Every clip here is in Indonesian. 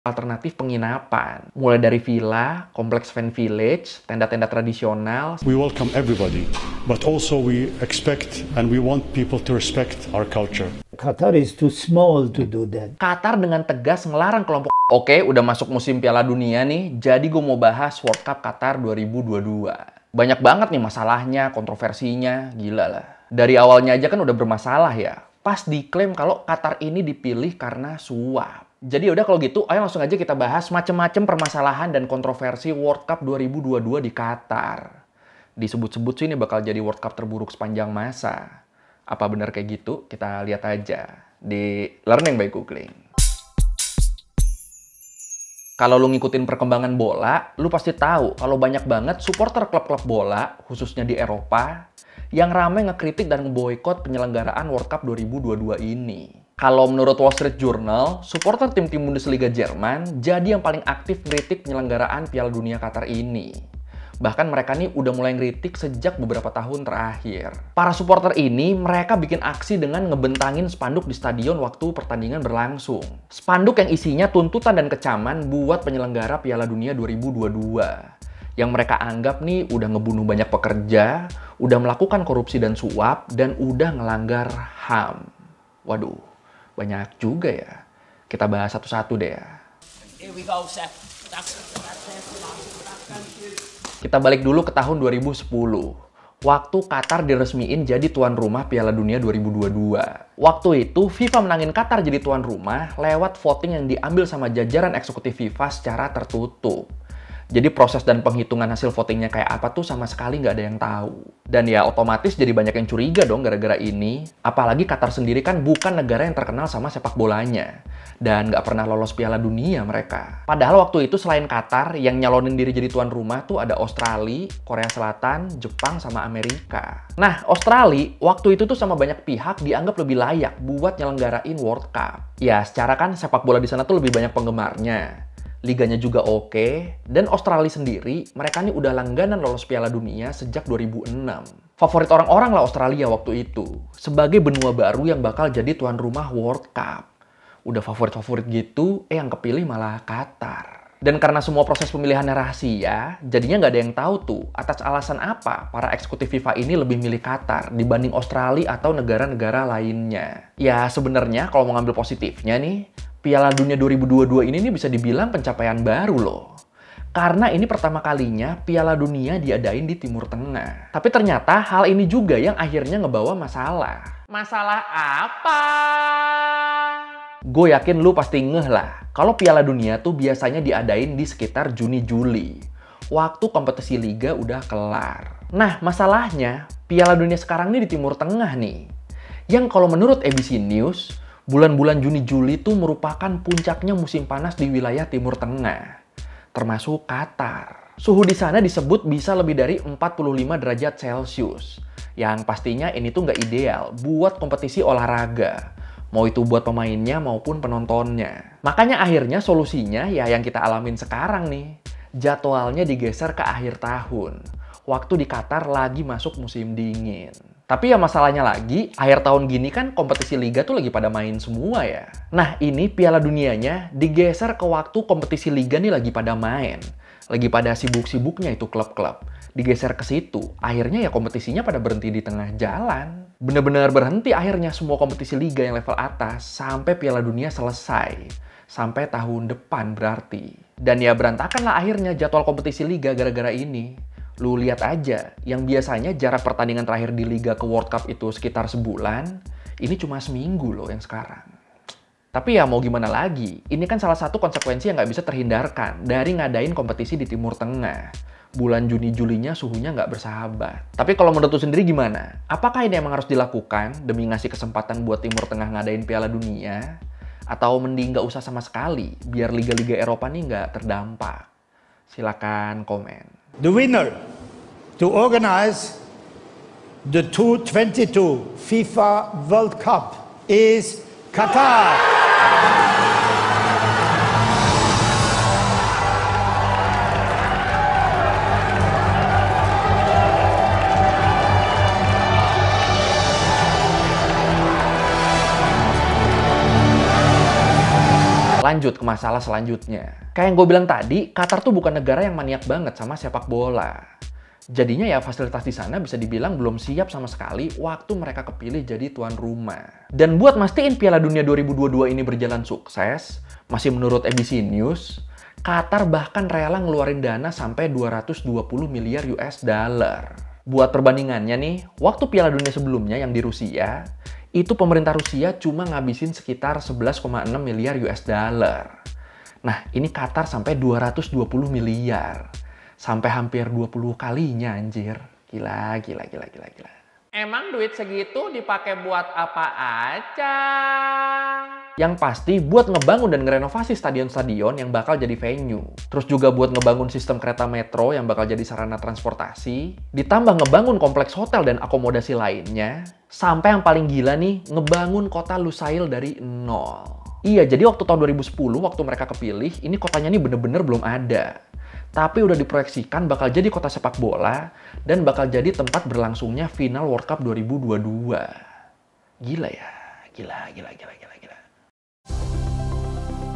alternatif penginapan. Mulai dari villa, kompleks fan village, tenda-tenda tradisional. We welcome everybody, but also we expect and we want people to respect our culture. Qatar is too small to do that. Qatar dengan tegas ngelarang kelompok. Oke, udah masuk musim Piala Dunia nih, jadi gue mau bahas World Cup Qatar 2022. Banyak banget nih masalahnya, kontroversinya, gila lah. Dari awalnya aja kan udah bermasalah ya. Pas diklaim kalau Qatar ini dipilih karena suap. Jadi udah kalau gitu, ayo langsung aja kita bahas macem-macem permasalahan dan kontroversi World Cup 2022 di Qatar. Disebut-sebut sih ini bakal jadi World Cup terburuk sepanjang masa. Apa benar kayak gitu? Kita lihat aja di Learning by Googling. Kalau lu ngikutin perkembangan bola, lu pasti tahu kalau banyak banget supporter klub-klub bola, khususnya di Eropa, yang ramai ngekritik dan ngeboikot penyelenggaraan World Cup 2022 ini. Kalau menurut Wall Street Journal, supporter tim-tim Bundesliga Jerman jadi yang paling aktif ngeritik penyelenggaraan Piala Dunia Qatar ini. Bahkan mereka nih udah mulai ngeritik sejak beberapa tahun terakhir. Para supporter ini, mereka bikin aksi dengan ngebentangin spanduk di stadion waktu pertandingan berlangsung. Spanduk yang isinya tuntutan dan kecaman buat penyelenggara Piala Dunia 2022. Yang mereka anggap nih udah ngebunuh banyak pekerja, udah melakukan korupsi dan suap, dan udah ngelanggar HAM. Waduh. Banyak juga ya. Kita bahas satu-satu deh ya. Kita balik dulu ke tahun 2010. Waktu Qatar diresmiin jadi tuan rumah Piala Dunia 2022. Waktu itu FIFA menangin Qatar jadi tuan rumah lewat voting yang diambil sama jajaran eksekutif FIFA secara tertutup. Jadi proses dan penghitungan hasil votingnya kayak apa tuh sama sekali nggak ada yang tahu. Dan ya otomatis jadi banyak yang curiga dong gara-gara ini. Apalagi Qatar sendiri kan bukan negara yang terkenal sama sepak bolanya. Dan nggak pernah lolos Piala Dunia mereka. Padahal waktu itu selain Qatar, yang nyalonin diri jadi tuan rumah tuh ada Australia, Korea Selatan, Jepang, sama Amerika. Nah, Australia waktu itu tuh sama banyak pihak dianggap lebih layak buat nyelenggarain World Cup. Ya, secara kan sepak bola di sana tuh lebih banyak penggemarnya. Liganya juga oke, dan Australia sendiri, mereka nih udah langganan lolos Piala Dunia sejak 2006. Favorit orang-orang lah Australia waktu itu, sebagai benua baru yang bakal jadi tuan rumah World Cup. Udah favorit-favorit gitu, yang kepilih malah Qatar. Dan karena semua proses pemilihannya rahasia, jadinya nggak ada yang tahu tuh atas alasan apa para eksekutif FIFA ini lebih milih Qatar dibanding Australia atau negara-negara lainnya. Ya sebenarnya kalau mau ngambil positifnya nih, Piala Dunia 2022 ini nih bisa dibilang pencapaian baru loh. Karena ini pertama kalinya Piala Dunia diadain di Timur Tengah. Tapi ternyata hal ini juga yang akhirnya ngebawa masalah. Masalah apa? Gue yakin lu pasti ngeh lah. Kalau Piala Dunia tuh biasanya diadain di sekitar Juni-Juli. Waktu kompetisi liga udah kelar. Nah masalahnya, Piala Dunia sekarang nih di Timur Tengah nih. Yang kalau menurut ABC News, bulan-bulan Juni-Juli itu merupakan puncaknya musim panas di wilayah Timur Tengah, termasuk Qatar. Suhu di sana disebut bisa lebih dari 45 derajat Celcius, yang pastinya ini tuh nggak ideal buat kompetisi olahraga, mau itu buat pemainnya maupun penontonnya. Makanya akhirnya solusinya ya yang kita alamin sekarang nih, jadwalnya digeser ke akhir tahun, waktu di Qatar lagi masuk musim dingin. Tapi ya masalahnya lagi, akhir tahun gini kan kompetisi liga tuh lagi pada main semua ya. Nah ini Piala Dunianya digeser ke waktu kompetisi liga nih lagi pada main. Lagi pada sibuk-sibuknya itu klub-klub. Digeser ke situ, akhirnya ya kompetisinya pada berhenti di tengah jalan. Bener-bener berhenti akhirnya semua kompetisi liga yang level atas sampai Piala Dunia selesai. Sampai tahun depan berarti. Dan ya berantakan lah akhirnya jadwal kompetisi liga gara-gara ini. Lu lihat aja, yang biasanya jarak pertandingan terakhir di Liga ke World Cup itu sekitar sebulan, ini cuma seminggu loh yang sekarang. Tapi ya mau gimana lagi, ini kan salah satu konsekuensi yang nggak bisa terhindarkan dari ngadain kompetisi di Timur Tengah. Bulan Juni-Julinya suhunya nggak bersahabat. Tapi kalau menurut lu sendiri gimana? Apakah ini emang harus dilakukan demi ngasih kesempatan buat Timur Tengah ngadain Piala Dunia? Atau mending nggak usah sama sekali, biar liga-liga Eropa nih nggak terdampak? Silakan komen. The winner to organize the 2022 FIFA World Cup is Qatar. Lanjut ke masalah selanjutnya. Kayak yang gue bilang tadi, Qatar tuh bukan negara yang maniak banget sama sepak bola. Jadinya ya fasilitas di sana bisa dibilang belum siap sama sekali waktu mereka kepilih jadi tuan rumah. Dan buat mastiin Piala Dunia 2022 ini berjalan sukses, masih menurut ABC News, Qatar bahkan rela ngeluarin dana sampai 220 miliar US dollar. Buat perbandingannya nih, waktu Piala Dunia sebelumnya yang di Rusia, itu pemerintah Rusia cuma ngabisin sekitar 11,6 miliar US dollar. Nah, ini Qatar sampai 220 miliar. Sampai hampir 20 kalinya anjir. Gila. Emang duit segitu dipakai buat apa aja? Yang pasti buat ngebangun dan ngerenovasi stadion-stadion yang bakal jadi venue. Terus juga buat ngebangun sistem kereta metro yang bakal jadi sarana transportasi. Ditambah ngebangun kompleks hotel dan akomodasi lainnya. Sampai yang paling gila nih, ngebangun kota Lusail dari nol. Iya, jadi waktu tahun 2010, waktu mereka kepilih, ini kotanya nih bener-bener belum ada. Tapi udah diproyeksikan bakal jadi kota sepak bola dan bakal jadi tempat berlangsungnya final World Cup 2022. Gila ya, gila.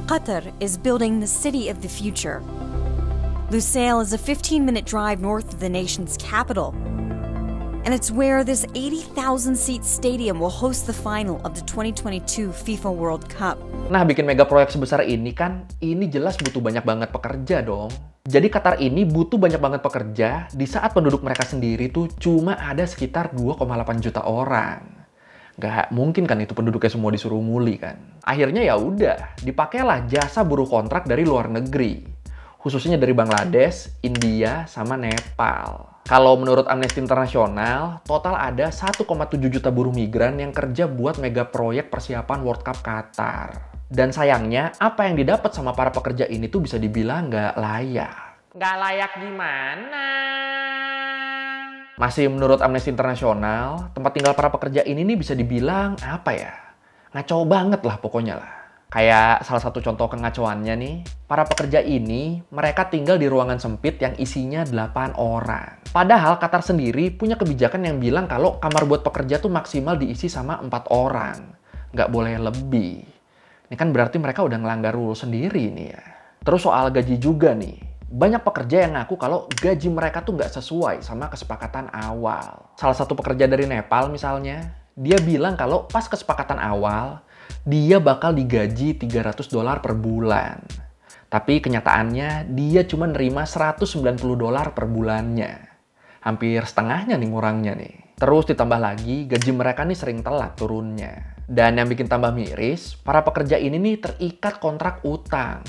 Qatar is building the city of the future. Lusail is a 15-minute drive north of the nation's capital. And it's where this 80,000-seat stadium will host the final of the 2022 FIFA World Cup. Nah, bikin mega proyek sebesar ini kan, ini jelas butuh banyak banget pekerja dong. Jadi Qatar ini butuh banyak banget pekerja di saat penduduk mereka sendiri tuh cuma ada sekitar 2,8 juta orang. Gak mungkin kan itu penduduknya semua disuruh nguli kan. Akhirnya ya udah, dipakailah jasa buruh kontrak dari luar negeri. Khususnya dari Bangladesh, India, sama Nepal. Kalau menurut Amnesty International, total ada 1,7 juta buruh migran yang kerja buat mega proyek persiapan World Cup Qatar. Dan sayangnya, apa yang didapat sama para pekerja ini tuh bisa dibilang nggak layak. Nggak layak gimana? Masih menurut Amnesty International, tempat tinggal para pekerja ini nih bisa dibilang apa ya? Ngaco banget lah pokoknya lah. Kayak salah satu contoh kengacoannya nih, para pekerja ini, mereka tinggal di ruangan sempit yang isinya 8 orang. Padahal Qatar sendiri punya kebijakan yang bilang kalau kamar buat pekerja tuh maksimal diisi sama 4 orang. Nggak boleh lebih. Ini kan berarti mereka udah ngelanggar rule sendiri nih ya. Terus soal gaji juga nih. Banyak pekerja yang ngaku kalau gaji mereka tuh nggak sesuai sama kesepakatan awal. Salah satu pekerja dari Nepal misalnya, dia bilang kalau pas kesepakatan awal, dia bakal digaji $300 per bulan. Tapi kenyataannya dia cuma nerima $190 per bulannya. Hampir setengahnya nih ngurangnya nih. Terus ditambah lagi gaji mereka nih sering telat turunnya. Dan yang bikin tambah miris, para pekerja ini nih terikat kontrak utang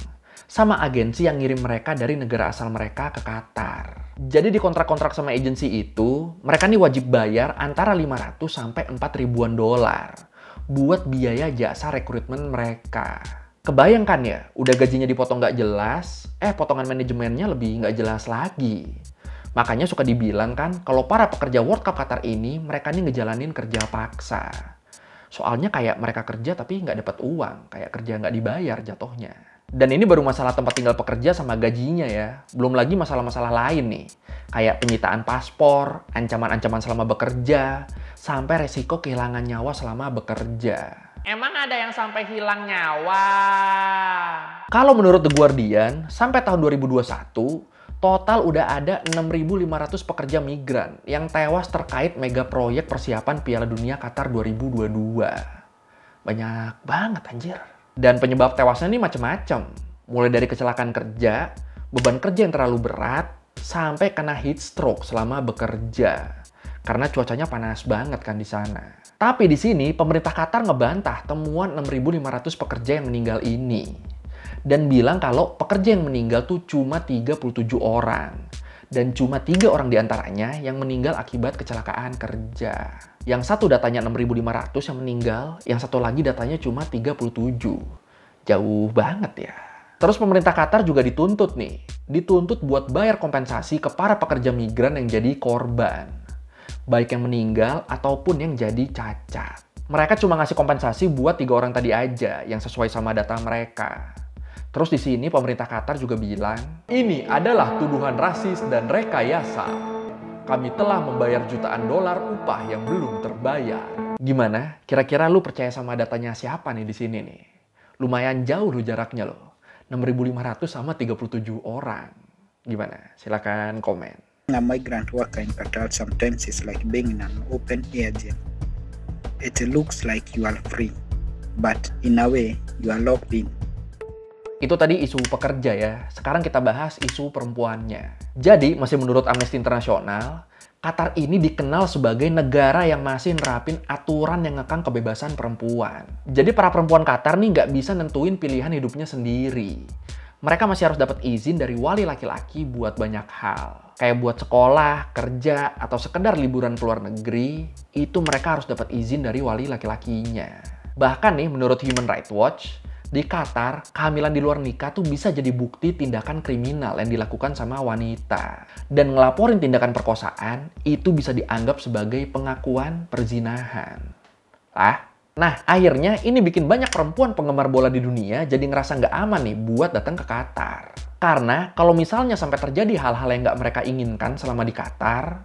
sama agensi yang ngirim mereka dari negara asal mereka ke Qatar. Jadi di kontrak-kontrak sama agensi itu, mereka nih wajib bayar antara 500 sampai 4 ribuan dolar buat biaya jasa rekrutmen mereka. Kebayangkan ya, udah gajinya dipotong nggak jelas, potongan manajemennya lebih nggak jelas lagi. Makanya suka dibilang kan, kalau para pekerja World Cup Qatar ini, mereka nih ngejalanin kerja paksa. Soalnya kayak mereka kerja tapi nggak dapat uang, kayak kerja nggak dibayar jatuhnya. Dan ini baru masalah tempat tinggal pekerja sama gajinya ya. Belum lagi masalah-masalah lain nih. Kayak penyitaan paspor, ancaman-ancaman selama bekerja, sampai resiko kehilangan nyawa selama bekerja. Emang ada yang sampai hilang nyawa? Kalau menurut The Guardian, sampai tahun 2021, total udah ada 6.500 pekerja migran yang tewas terkait mega proyek persiapan Piala Dunia Qatar 2022. Banyak banget anjir. Dan penyebab tewasnya ini macam-macam. Mulai dari kecelakaan kerja, beban kerja yang terlalu berat, sampai kena heat stroke selama bekerja. Karena cuacanya panas banget kan di sana. Tapi di sini pemerintah Qatar ngebantah temuan 6.500 pekerja yang meninggal ini. Dan bilang kalau pekerja yang meninggal tuh cuma 37 orang. Dan cuma 3 orang diantaranya yang meninggal akibat kecelakaan kerja. Yang satu datanya 6.500 yang meninggal, yang satu lagi datanya cuma 37. Jauh banget ya. Terus pemerintah Qatar juga dituntut nih. Dituntut buat bayar kompensasi ke para pekerja migran yang jadi korban. Baik yang meninggal ataupun yang jadi cacat. Mereka cuma ngasih kompensasi buat 3 orang tadi aja yang sesuai sama data mereka. Terus di sini pemerintah Qatar juga bilang, ini adalah tuduhan rasis dan rekayasa. Kami telah membayar jutaan dolar upah yang belum terbayar. Gimana? Kira-kira lu percaya sama datanya siapa nih di sini nih? Lumayan jauh loh jaraknya loh. 6.500 sama 37 orang. Gimana? Silakan komen. A migrant worker in Qatar sometimes is like being in an open air gym. It looks like you are free, but in a way you are locked in. Itu tadi isu pekerja ya. Sekarang kita bahas isu perempuannya. Jadi, masih menurut Amnesty International, Qatar ini dikenal sebagai negara yang masih nerapin aturan yang ngekang kebebasan perempuan. Jadi para perempuan Qatar nih nggak bisa nentuin pilihan hidupnya sendiri. Mereka masih harus dapat izin dari wali laki-laki buat banyak hal. Kayak buat sekolah, kerja, atau sekedar liburan ke luar negeri, itu mereka harus dapat izin dari wali laki-lakinya. Bahkan nih, menurut Human Rights Watch, di Qatar, kehamilan di luar nikah tuh bisa jadi bukti tindakan kriminal yang dilakukan sama wanita. Dan ngelaporin tindakan perkosaan, itu bisa dianggap sebagai pengakuan perzinahan. Nah, akhirnya ini bikin banyak perempuan penggemar bola di dunia jadi ngerasa nggak aman nih buat datang ke Qatar. Karena kalau misalnya sampai terjadi hal-hal yang nggak mereka inginkan selama di Qatar,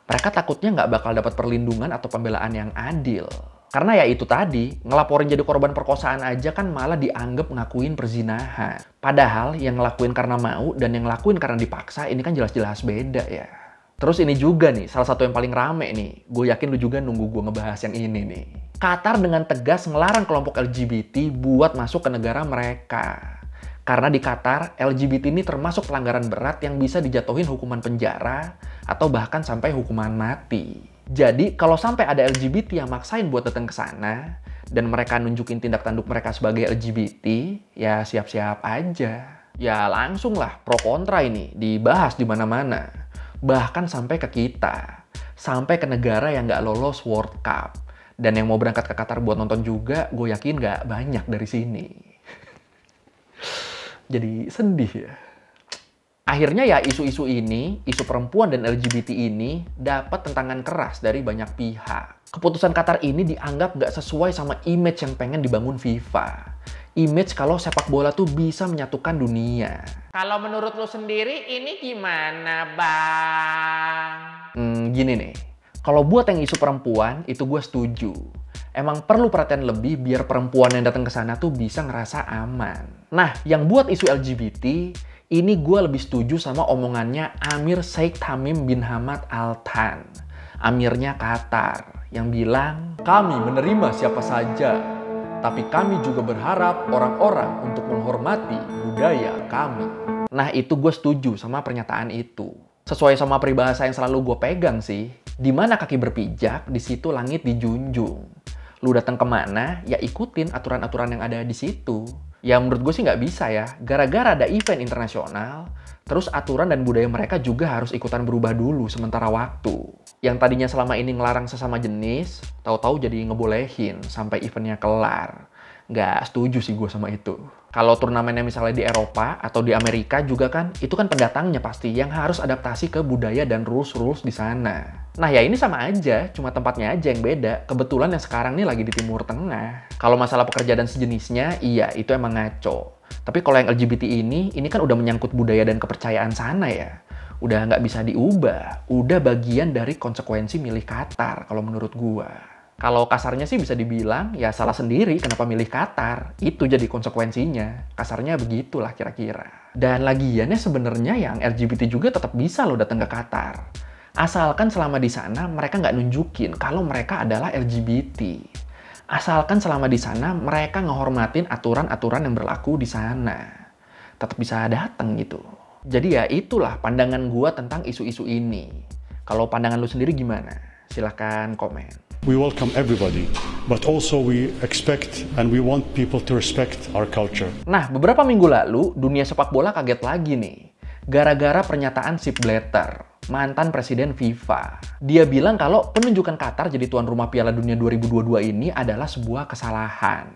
mereka takutnya nggak bakal dapat perlindungan atau pembelaan yang adil. Karena ya itu tadi, ngelaporin jadi korban perkosaan aja kan malah dianggap ngakuin perzinahan. Padahal yang ngelakuin karena mau dan yang ngelakuin karena dipaksa ini kan jelas-jelas beda ya. Terus ini juga nih, salah satu yang paling rame nih. Gue yakin lu juga nunggu gue ngebahas yang ini nih. Qatar dengan tegas ngelarang kelompok LGBT buat masuk ke negara mereka. Karena di Qatar, LGBT ini termasuk pelanggaran berat yang bisa dijatuhin hukuman penjara atau bahkan sampai hukuman mati. Jadi, kalau sampai ada LGBT yang maksain buat datang ke sana, dan mereka nunjukin tindak tanduk mereka sebagai LGBT, ya siap-siap aja. Ya langsung lah, pro kontra ini dibahas di mana-mana. Bahkan sampai ke kita. Sampai ke negara yang nggak lolos World Cup. Dan yang mau berangkat ke Qatar buat nonton juga, gue yakin nggak banyak dari sini. Jadi sedih ya. Akhirnya ya isu-isu ini, isu perempuan dan LGBT ini dapat tentangan keras dari banyak pihak. Keputusan Qatar ini dianggap nggak sesuai sama image yang pengen dibangun FIFA. Image kalau sepak bola tuh bisa menyatukan dunia. Kalau menurut lo sendiri ini gimana, Bang? Gini nih, kalau buat yang isu perempuan itu gue setuju. Emang perlu perhatian lebih biar perempuan yang datang ke sana tuh bisa ngerasa aman. Nah, yang buat isu LGBT, ini gue lebih setuju sama omongannya Amir Sheikh Tamim bin Hamad Al Thani, amirnya Qatar, yang bilang, "Kami menerima siapa saja, tapi kami juga berharap orang-orang untuk menghormati budaya kami." Nah, itu gue setuju sama pernyataan itu. Sesuai sama peribahasa yang selalu gue pegang sih, di mana kaki berpijak, di situ langit dijunjung. Lu datang kemana, ya ikutin aturan-aturan yang ada di situ. Ya menurut gue sih nggak bisa ya, gara-gara ada event internasional, terus aturan dan budaya mereka juga harus ikutan berubah dulu sementara waktu. Yang tadinya selama ini ngelarang sesama jenis, tahu-tahu jadi ngebolehin sampai eventnya kelar. Nggak setuju sih gue sama itu. Kalau turnamennya misalnya di Eropa atau di Amerika juga kan, itu kan pendatangnya pasti yang harus adaptasi ke budaya dan rules-rules di sana. Nah ya ini sama aja, cuma tempatnya aja yang beda. Kebetulan yang sekarang nih lagi di Timur Tengah. Kalau masalah pekerja dan sejenisnya, iya itu emang ngaco. Tapi kalau yang LGBT ini kan udah menyangkut budaya dan kepercayaan sana ya. Udah nggak bisa diubah. Udah bagian dari konsekuensi milih Qatar kalau menurut gua. Kalau kasarnya sih bisa dibilang, ya salah sendiri kenapa milih Qatar. Itu jadi konsekuensinya. Kasarnya begitulah kira-kira. Dan lagiannya sebenarnya yang LGBT juga tetap bisa loh datang ke Qatar. Asalkan selama di sana mereka nggak nunjukin kalau mereka adalah LGBT. Asalkan selama di sana mereka ngehormatin aturan-aturan yang berlaku di sana. Tetap bisa datang gitu. Jadi ya itulah pandangan gua tentang isu-isu ini. Kalau pandangan lu sendiri gimana? Silahkan komen. We welcome everybody, but also we expect and we want people to respect our culture. Nah, beberapa minggu lalu, dunia sepak bola kaget lagi nih. Gara-gara pernyataan Sepp Blatter, mantan presiden FIFA. Dia bilang kalau penunjukan Qatar jadi tuan rumah Piala Dunia 2022 ini adalah sebuah kesalahan.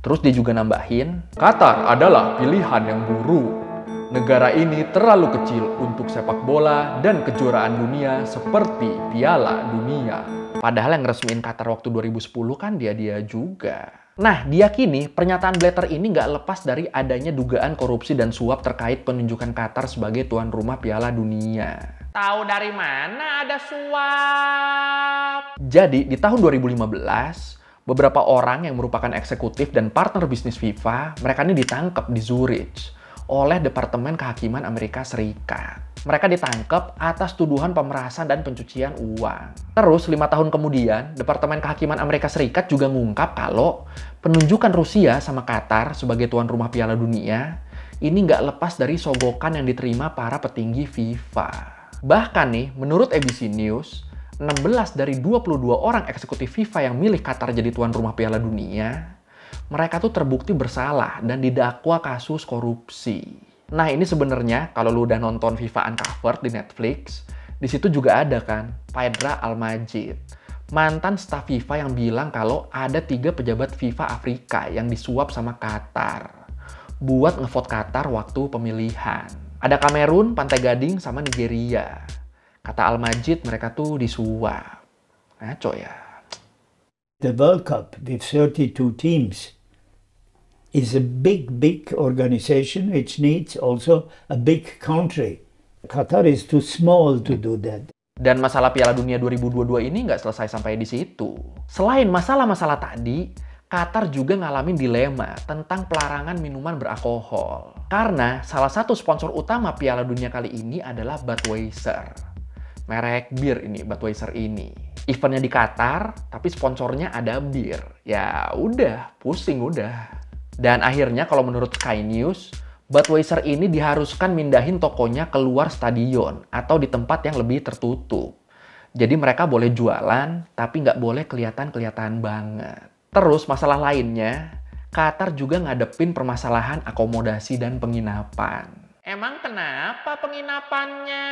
Terus dia juga nambahin, Qatar adalah pilihan yang buruk. Negara ini terlalu kecil untuk sepak bola dan kejuaraan dunia seperti Piala Dunia. Padahal yang resmiin Qatar waktu 2010 kan dia juga. Nah, diyakini pernyataan Blatter ini nggak lepas dari adanya dugaan korupsi dan suap terkait penunjukan Qatar sebagai tuan rumah Piala Dunia. Tahu dari mana ada suap? Jadi, di tahun 2015, Beberapa orang yang merupakan eksekutif dan partner bisnis FIFA, mereka ini ditangkap di Zurich oleh Departemen Kehakiman Amerika Serikat. Mereka ditangkap atas tuduhan pemerasan dan pencucian uang. Terus 5 tahun kemudian, Departemen Kehakiman Amerika Serikat juga ngungkap kalau penunjukan Rusia sama Qatar sebagai tuan rumah Piala Dunia ini nggak lepas dari sogokan yang diterima para petinggi FIFA. Bahkan nih, menurut ABC News, 16 dari 22 orang eksekutif FIFA yang milih Qatar jadi tuan rumah Piala Dunia, mereka tuh terbukti bersalah dan didakwa kasus korupsi. Nah, ini sebenarnya kalau lu udah nonton FIFA Uncovered di Netflix, di situ juga ada kan Paedra Al-Majid, mantan staf FIFA yang bilang kalau ada 3 pejabat FIFA Afrika yang disuap sama Qatar buat ngevote Qatar waktu pemilihan. Ada Kamerun, Pantai Gading, sama Nigeria. Kata Al-Majid, mereka tuh disuap. Ngaco ya. The World Cup with 32 teams is a big organization which needs also a big country. Qatar is too small to do that. Dan masalah Piala Dunia 2022 ini nggak selesai sampai di situ. Selain masalah-masalah tadi, Qatar juga ngalamin dilema tentang pelarangan minuman beralkohol. Karena salah satu sponsor utama Piala Dunia kali ini adalah Budweiser. Merek bir ini, Budweiser ini. Eventnya di Qatar, tapi sponsornya ada bir. Ya udah, pusing udah. Dan akhirnya kalau menurut Sky News, Budweiser ini diharuskan mindahin tokonya keluar stadion atau di tempat yang lebih tertutup. Jadi mereka boleh jualan, tapi nggak boleh kelihatan banget. Terus masalah lainnya, Qatar juga ngadepin permasalahan akomodasi dan penginapan. Emang kenapa penginapannya?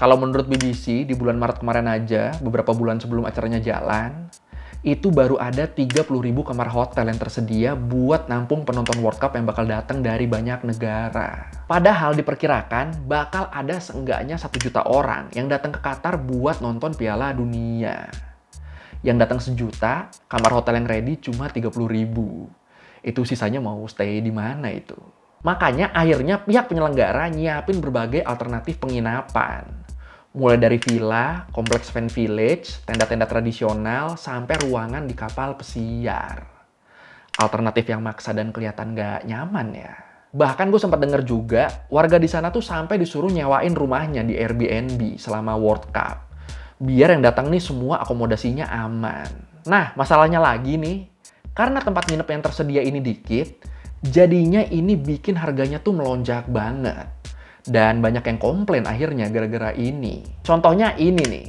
Kalau menurut BBC, di bulan Maret kemarin aja, beberapa bulan sebelum acaranya jalan, itu baru ada 30.000 kamar hotel yang tersedia buat nampung penonton World Cup yang bakal datang dari banyak negara. Padahal diperkirakan bakal ada seenggaknya 1 juta orang yang datang ke Qatar buat nonton Piala Dunia. Yang datang 1 juta, kamar hotel yang ready cuma 30.000. Itu sisanya mau stay di mana itu? Makanya akhirnya pihak penyelenggara nyiapin berbagai alternatif penginapan. Mulai dari villa, kompleks fan village, tenda-tenda tradisional, sampai ruangan di kapal pesiar. Alternatif yang maksa dan kelihatan nggak nyaman ya. Bahkan gue sempat denger juga, warga di sana tuh sampai disuruh nyewain rumahnya di Airbnb selama World Cup. Biar yang datang nih semua akomodasinya aman. Nah, masalahnya lagi nih, karena tempat nginep yang tersedia ini dikit, jadinya ini bikin harganya tuh melonjak banget. Dan banyak yang komplain akhirnya gara-gara ini. Contohnya ini nih,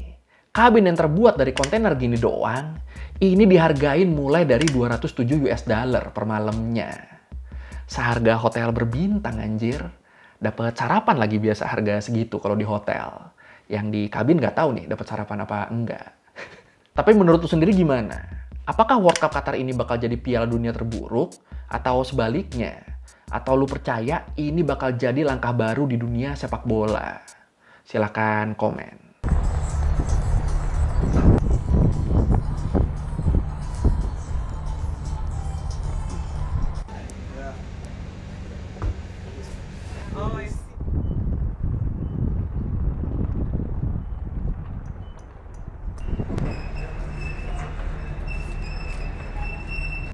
kabin yang terbuat dari kontainer gini doang, ini dihargain mulai dari $207 per malamnya. Seharga hotel berbintang anjir. Dapat sarapan lagi biasa harga segitu kalau di hotel. Yang di kabin nggak tahu nih dapat sarapan apa enggak. Tapi menurut lu sendiri gimana? Apakah World Cup Qatar ini bakal jadi Piala Dunia terburuk? Atau sebaliknya? Atau lu percaya ini bakal jadi langkah baru di dunia sepak bola? Silakan komen.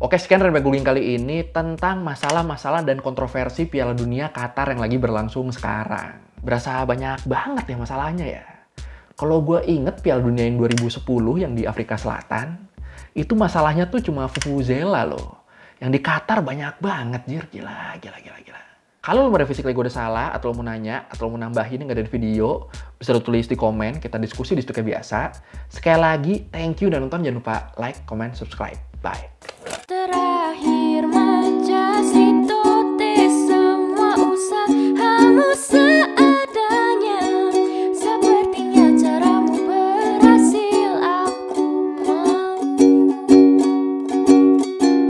Oke, sekian dari Bagulin kali ini tentang masalah-masalah dan kontroversi Piala Dunia Qatar yang lagi berlangsung sekarang. Berasa banyak banget ya masalahnya ya. Kalau gue inget Piala Dunia yang 2010 yang di Afrika Selatan, itu masalahnya tuh cuma Vuvuzela loh. Yang di Qatar banyak banget, jir. Gila. Kalau lo merevisi gue udah salah, atau lo mau nanya, atau lo mau nambahin yang gak ada di video, bisa lo tulis di komen, kita diskusi di situ kayak biasa. Sekali lagi, thank you dan nonton, jangan lupa like, comment, subscribe. Bye.